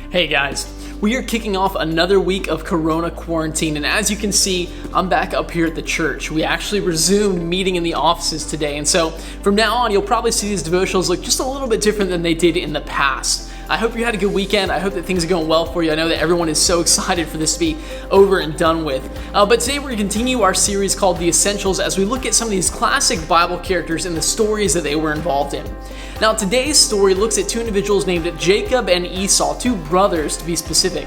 Hey guys, we are kicking off another week of Corona quarantine, and as you can see, I'm back up here at the church. We actually resumed meeting in the offices today, and so from now on, you'll probably see these devotionals look just a little bit different than they did in the past. I hope you had a good weekend. I hope that things are going well for you. I know that everyone is so excited for this to be over and done with. But today we're going to continue our series called The Essentials as we look at some of these classic Bible characters and the stories that they were involved in. Now, today's story looks at two individuals named Jacob and Esau, two brothers to be specific.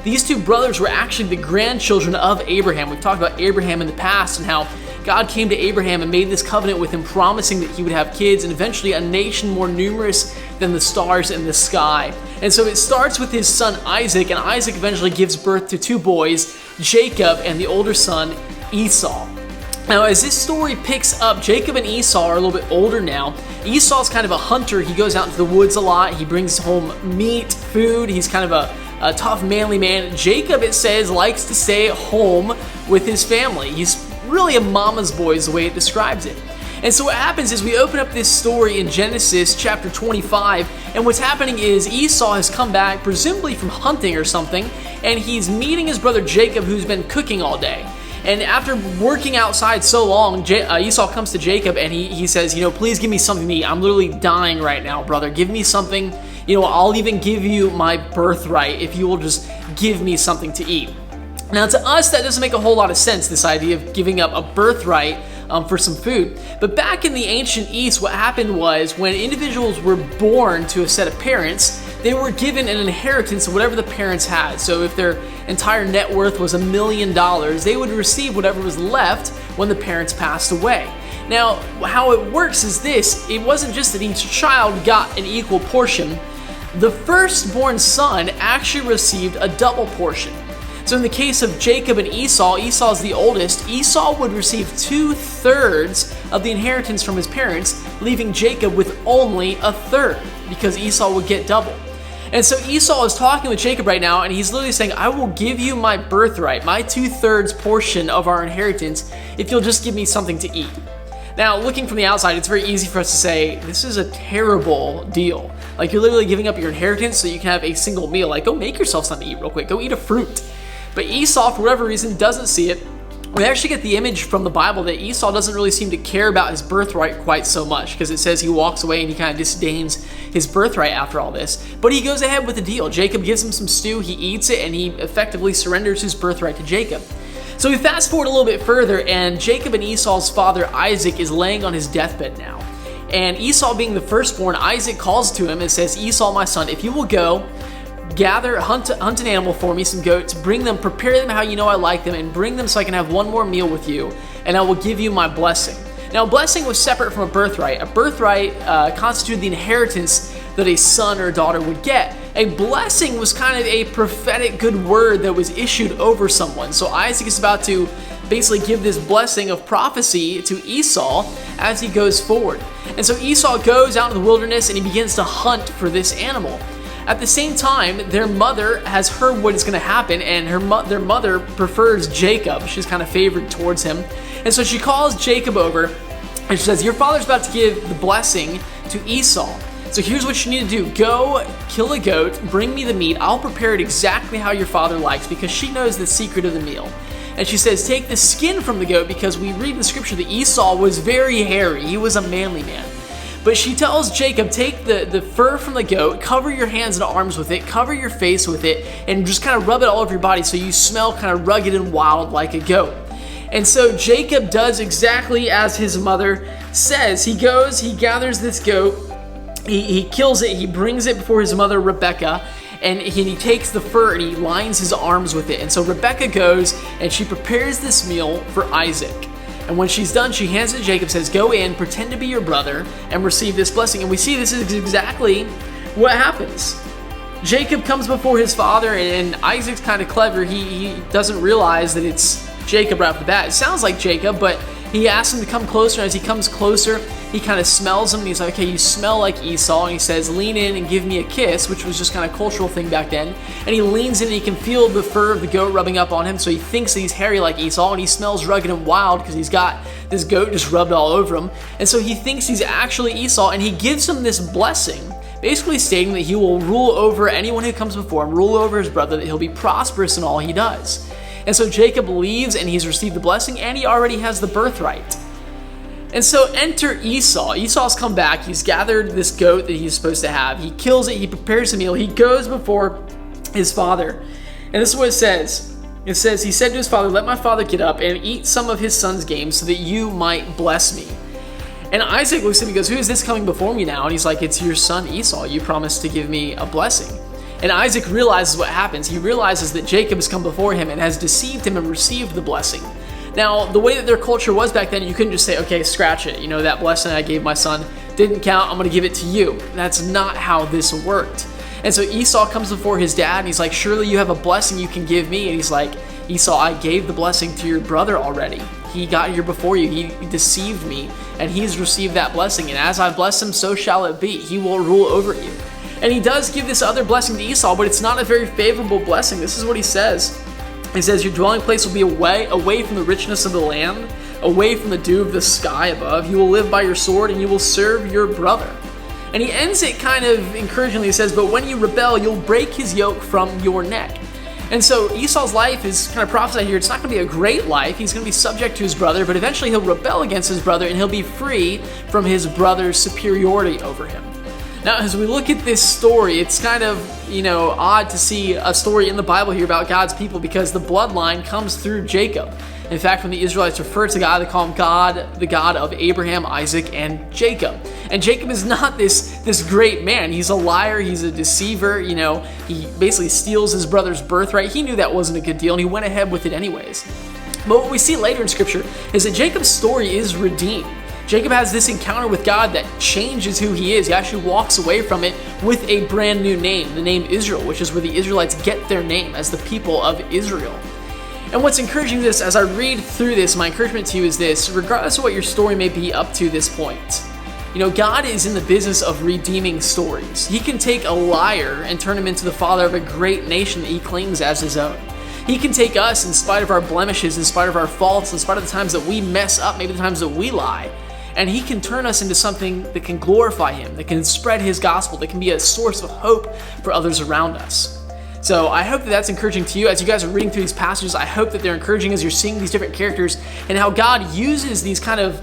These two brothers were actually the grandchildren of Abraham. We've talked about Abraham in the past and how God came to Abraham and made this covenant with him, promising that he would have kids and eventually a nation more numerous than the stars in the sky. And so it starts with his son Isaac, and Isaac eventually gives birth to two boys, Jacob and the older son, Esau. Now, as this story picks up, Jacob and Esau are a little bit older now. Esau's kind of a hunter. He goes out into the woods a lot. He brings home meat, food. He's kind of a tough, manly man. Jacob, it says, likes to stay at home with his family. He's really a mama's boy is the way it describes it. And so what happens is we open up this story in Genesis chapter 25, and what's happening is Esau has come back, presumably from hunting or something, and he's meeting his brother Jacob, who's been cooking all day. And after working outside so long, Esau comes to Jacob and he says, please give me something to eat. I'm literally dying right now, brother. Give me something. I'll even give you my birthright if you will just give me something to eat. Now, to us, that doesn't make a whole lot of sense, this idea of giving up a birthright for some food. But back in the ancient East, what happened was when individuals were born to a set of parents, they were given an inheritance of whatever the parents had. So if their entire net worth was $1 million, they would receive whatever was left when the parents passed away. Now, how it works is this: it wasn't just that each child got an equal portion. The firstborn son actually received a double portion. So in the case of Jacob and Esau, Esau's the oldest. Esau would receive 2/3 of the inheritance from his parents, leaving Jacob with only 1/3 because Esau would get double. And so Esau is talking with Jacob right now, and he's literally saying, I will give you my birthright, my 2/3 portion of our inheritance, if you'll just give me something to eat. Now, looking from the outside, it's very easy for us to say, this is a terrible deal. Like, you're literally giving up your inheritance so you can have a single meal. Like, go make yourself something to eat real quick. Go eat a fruit. But Esau, for whatever reason, doesn't see it. We actually get the image from the Bible that Esau doesn't really seem to care about his birthright quite so much, because it says he walks away and he kind of disdains his birthright after all this. But he goes ahead with the deal. Jacob gives him some stew, he eats it, and he effectively surrenders his birthright to Jacob. So we fast forward a little bit further, and Jacob and Esau's father Isaac is laying on his deathbed now. And Esau, being the firstborn, Isaac calls to him and says, Esau, my son, if you will go, hunt an animal for me, some goats, bring them, prepare them how you know I like them, and bring them so I can have one more meal with you, and I will give you my blessing. Now, a blessing was separate from a birthright. A birthright constituted the inheritance that a son or a daughter would get. A blessing was kind of a prophetic good word that was issued over someone. So Isaac is about to basically give this blessing of prophecy to Esau as he goes forward. And so Esau goes out in the wilderness and he begins to hunt for this animal. At the same time, their mother has heard what is going to happen, and their mother prefers Jacob. She's kind of favored towards him. And so she calls Jacob over, and she says, your father's about to give the blessing to Esau. So here's what you need to do. Go kill a goat, bring me the meat. I'll prepare it exactly how your father likes, because she knows the secret of the meal. And she says, take the skin from the goat, because we read in the scripture that Esau was very hairy. He was a manly man. But she tells Jacob, take the fur from the goat, cover your hands and arms with it, cover your face with it, and just kind of rub it all over your body so you smell kind of rugged and wild like a goat. And so Jacob does exactly as his mother says. He goes, he gathers this goat, he kills it, he brings it before his mother Rebecca, and he takes the fur and he lines his arms with it. And so Rebecca goes and she prepares this meal for Isaac. And when she's done, she hands it to Jacob, says, go in, pretend to be your brother, and receive this blessing. And we see this is exactly what happens. Jacob comes before his father, and Isaac's kind of clever. He doesn't realize that it's Jacob right off the bat. It sounds like Jacob, but he asks him to come closer. And as he comes closer, he kind of smells him, and he's like, okay, you smell like Esau. And he says, lean in and give me a kiss, which was just kind of a cultural thing back then. And he leans in, and he can feel the fur of the goat rubbing up on him, so he thinks that he's hairy like Esau, and he smells rugged and wild because he's got this goat just rubbed all over him. And so he thinks he's actually Esau, and he gives him this blessing basically stating that he will rule over anyone who comes before him, rule over his brother, that he'll be prosperous in all he does. And so Jacob believes, and he's received the blessing, and he already has the birthright. And so enter Esau. Esau's come back. He's gathered this goat that he's supposed to have. He kills it. He prepares a meal. He goes before his father. And this is what it says. It says, he said to his father, let my father get up and eat some of his son's game so that you might bless me. And Isaac looks at him and goes, who is this coming before me now? And he's like, it's your son Esau. You promised to give me a blessing. And Isaac realizes what happens. He realizes that Jacob has come before him and has deceived him and received the blessing. Now, the way that their culture was back then, you couldn't just say, okay, scratch it. You know, that blessing I gave my son didn't count. I'm going to give it to you. That's not how this worked. And so Esau comes before his dad, and he's like, surely you have a blessing you can give me. And he's like, Esau, I gave the blessing to your brother already. He got here before you. He deceived me, and he's received that blessing. And as I bless him, so shall it be. He will rule over you. And he does give this other blessing to Esau, but it's not a very favorable blessing. This is what he says. He says, your dwelling place will be away from the richness of the land, away from the dew of the sky above. You will live by your sword, and you will serve your brother. And he ends it kind of encouragingly. He says, but when you rebel, you'll break his yoke from your neck. And so Esau's life is kind of prophesied here. It's not going to be a great life. He's going to be subject to his brother, but eventually he'll rebel against his brother, and he'll be free from his brother's superiority over him. Now, as we look at this story, it's kind of, odd to see a story in the Bible here about God's people, because the bloodline comes through Jacob. In fact, when the Israelites refer to God, they call him God, the God of Abraham, Isaac, and Jacob. And Jacob is not this great man. He's a liar. He's a deceiver. He basically steals his brother's birthright. He knew that wasn't a good deal, and he went ahead with it anyways. But what we see later in Scripture is that Jacob's story is redeemed. Jacob has this encounter with God that changes who he is. He actually walks away from it with a brand new name, the name Israel, which is where the Israelites get their name, as the people of Israel. And what's encouraging this, as I read through this, my encouragement to you is this: regardless of what your story may be up to this point, God is in the business of redeeming stories. He can take a liar and turn him into the father of a great nation that he claims as his own. He can take us, in spite of our blemishes, in spite of our faults, in spite of the times that we mess up, maybe the times that we lie, and he can turn us into something that can glorify him, that can spread his gospel, that can be a source of hope for others around us. So I hope that that's encouraging to you. As you guys are reading through these passages, I hope that they're encouraging as you're seeing these different characters and how God uses these kind of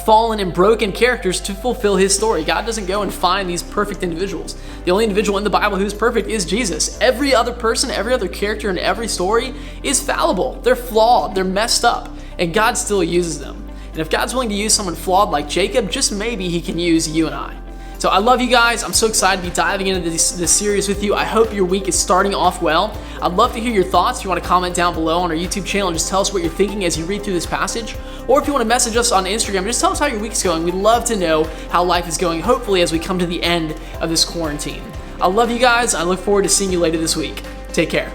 fallen and broken characters to fulfill his story. God doesn't go and find these perfect individuals. The only individual in the Bible who's perfect is Jesus. Every other person, every other character in every story is fallible. They're flawed. They're messed up. And God still uses them. And if God's willing to use someone flawed like Jacob, just maybe he can use you and I. So I love you guys. I'm so excited to be diving into this series with you. I hope your week is starting off well. I'd love to hear your thoughts. If you want to comment down below on our YouTube channel and just tell us what you're thinking as you read through this passage. Or if you want to message us on Instagram, just tell us how your week's going. We'd love to know how life is going, hopefully as we come to the end of this quarantine. I love you guys. I look forward to seeing you later this week. Take care.